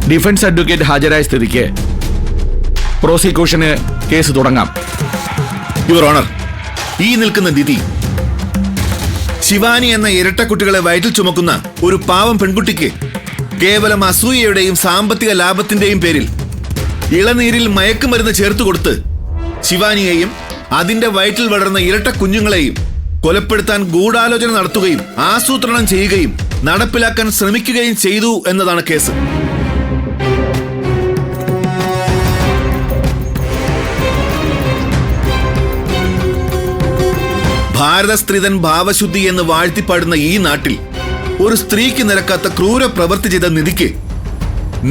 Defence advocate ഹാജരായ സ്ഥിതിക്ക് പ്രോസിക്യൂഷന് case തുടങ്ങാം. യുവർ ഓണർ, ഈ നിൽക്കുന്ന ദിതി ശിവാനി എന്ന ഇരട്ടക്കുട്ടികളെ വയറ്റിൽ ചുമക്കുന്ന ഒരു പാവം പെൺകുട്ടിക്ക് കേവലം അസൂയയുടെയും സാമ്പത്തിക ലാഭത്തിന്റെയും പേരിൽ ഇളനീരിൽ മയക്കുമരുന്ന് ചേർത്ത് കൊടുത്ത് ശിവാനിയെയും അതിന്റെ വയറ്റിൽ വളർന്ന ഇരട്ട കുഞ്ഞുങ്ങളെയും കൊലപ്പെടുത്താൻ ഗൂഢാലോചന നടത്തുകയും ആസൂത്രണം ചെയ്യുകയും നടപ്പിലാക്കാൻ ശ്രമിക്കുകയും ചെയ്തു എന്നതാണ് കേസ്. ഭാരത സ്ത്രീധൻ ഭാവശുദ്ധി എന്ന് വാഴ്ത്തിപ്പാടുന്ന ഈ നാട്ടിൽ ഒരു സ്ത്രീക്ക് നിരക്കാത്ത ക്രൂര പ്രവൃത്തി ചെയ്ത നിധിക്ക്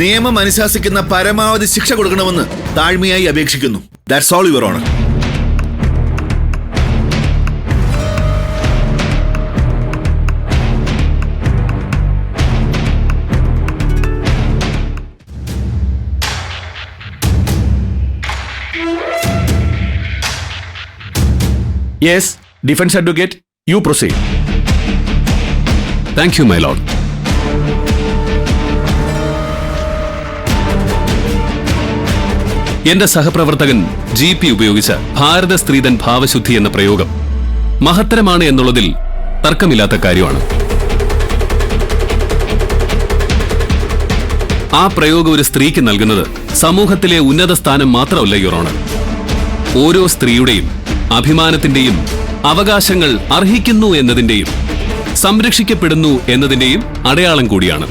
നിയമം അനുശാസിക്കുന്ന പരമാവധി ശിക്ഷ കൊടുക്കണമെന്ന് താഴ്മയായി അപേക്ഷിക്കുന്നു. That's all your honour. Yes, defence advocate, you proceed. Thank you my Lord. എന്റെ സഹപ്രവർത്തകൻ GP ഉപയോഗിച്ച ഭാരത സ്ത്രീധൻ ഭാവശുദ്ധി എന്ന പ്രയോഗം മഹത്തരമാണ് എന്നുള്ളതിൽ തർക്കമില്ലാത്ത കാര്യമാണ്. ആ പ്രയോഗം ഒരു സ്ത്രീക്ക് നൽകുന്നത് സമൂഹത്തിലെ ഉന്നത സ്ഥാനം മാത്രമല്ല യുവർ ഓണർ, ഓരോ സ്ത്രീയുടെയും അഭിമാനത്തിന്റെയും അവകാശങ്ങൾ അർഹിക്കുന്നു എന്നതിന്റെയും സംരക്ഷിക്കപ്പെടുന്നു എന്നതിന്റെയും അടയാളം കൂടിയാണ്.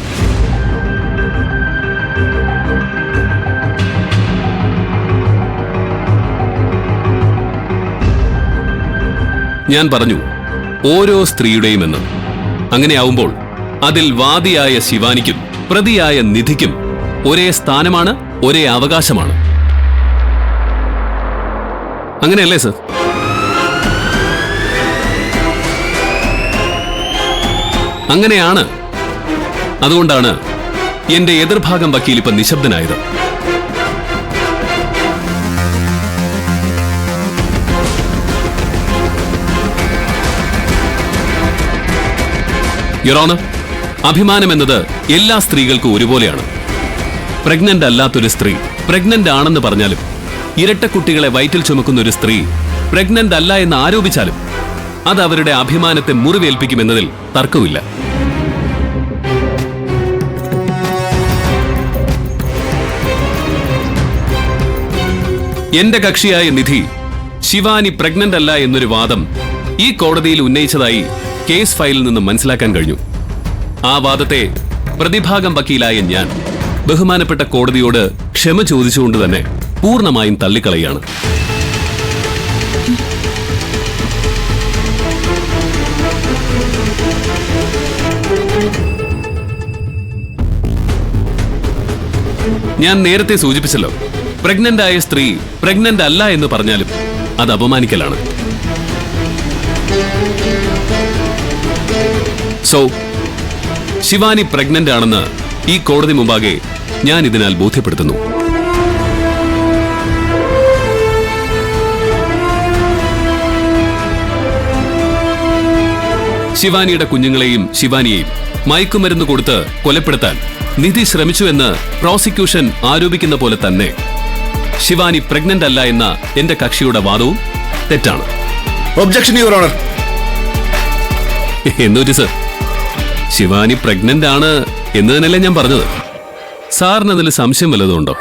ഞാൻ പറഞ്ഞു ഓരോ സ്ത്രീയുടെയും എന്ന്. അങ്ങനെയാവുമ്പോൾ അതിൽ വാദിയായ ശിവാനിക്കും പ്രതിയായ നിധിക്കും ഒരേ സ്ഥാനമാണ്, ഒരേ അവകാശമാണ്. അങ്ങനെയല്ലേ സർ? അങ്ങനെയാണ്. അതുകൊണ്ടാണ് എന്റെ എതിർഭാഗം വക്കീൽ ഇപ്പൊ നിശബ്ദനായത്. യുവർ ഓണർ, അഭിമാനം എന്നത് എല്ലാ സ്ത്രീകൾക്കും ഒരുപോലെയാണ്. പ്രഗ്നന്റ് അല്ലാത്തൊരു സ്ത്രീ പ്രഗ്നന്റ് ആണെന്ന് പറഞ്ഞാലും, ഇരട്ടക്കുട്ടികളെ വയറ്റിൽ ചുമക്കുന്ന ഒരു സ്ത്രീ പ്രഗ്നന്റ് അല്ല എന്ന് ആരോപിച്ചാലും അത് അവരുടെ അഭിമാനത്തെ മുറിവേൽപ്പിക്കുമെന്നതിൽ തർക്കമില്ല. എന്റെ കക്ഷിയായ നിധി ശിവാനി പ്രഗ്നന്റ് അല്ല എന്നൊരു വാദം ഈ കോടതിയിൽ ഉന്നയിച്ചതായി കേസ് ഫയലിൽ നിന്നും മനസ്സിലാക്കാൻ കഴിഞ്ഞു. ആ വാദത്തെ പ്രതിഭാഗം വക്കീലായ ഞാൻ ബഹുമാനപ്പെട്ട കോടതിയോട് ക്ഷമ ചോദിച്ചുകൊണ്ട് തന്നെ പൂർണ്ണമായും തള്ളിക്കളയാണ്. ഞാൻ നേരത്തെ സൂചിപ്പിച്ചല്ലോ, പ്രഗ്നന്റ് ആയ സ്ത്രീ പ്രഗ്നന്റ് അല്ല എന്ന് പറഞ്ഞാലും അത് അപമാനിക്കലാണ്. സോ ശിവാനി പ്രഗ്നന്റ് ആണെന്ന് ഈ കോടതി മുമ്പാകെ ഞാൻ ഇതിനാൽ ബോധ്യപ്പെടുത്തുന്നു. ശിവാനിയുടെ കുഞ്ഞുങ്ങളെയും ശിവാനിയെയും മയക്കുമരുന്ന് കൊടുത്ത് കൊലപ്പെടുത്താൻ നിധി ശ്രമിച്ചു എന്ന് പ്രോസിക്യൂഷൻ ആരോപിക്കുന്ന പോലെ തന്നെ ശിവാനി പ്രഗ്നന്റ് അല്ല എന്ന എന്റെ കക്ഷിയുടെ വാദവും തെറ്റാണ്. Objection your honour. എന്നൊരു സർ, ശിവാനി പ്രഗ്നന്റ് ആണ് എന്ന് തന്നെയല്ലേ ഞാൻ പറഞ്ഞത്. സാറിന് അതിൽ സംശയം വല്ലതും ഉണ്ടോ?